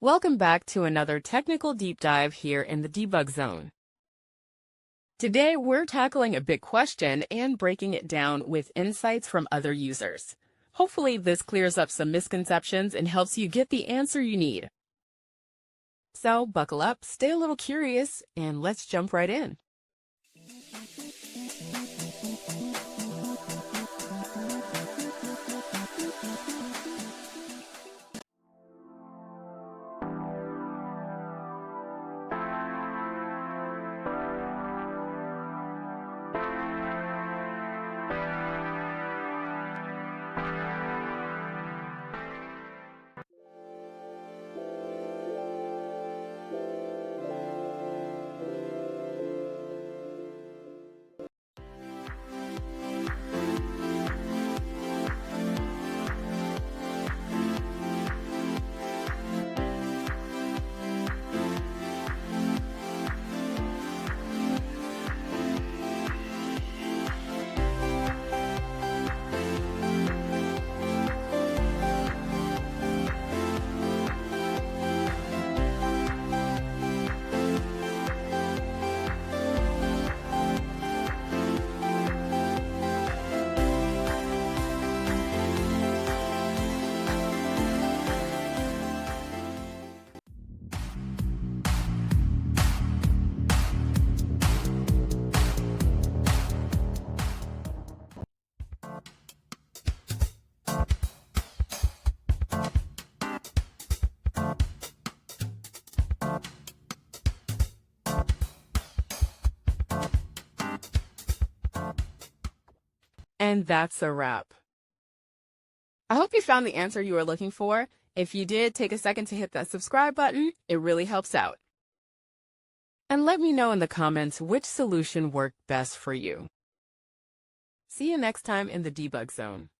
Welcome back to another technical deep dive here in the debug zone. Today, we're tackling a big question and breaking it down with insights from other users. Hopefully, this clears up some misconceptions and helps you get the answer you need. So, buckle up, stay a little curious, and let's jump right in. And that's a wrap. I hope you found the answer you were looking for. If you did, take a second to hit that subscribe button. It really helps out. And let me know in the comments which solution worked best for you. See you next time in the debug zone.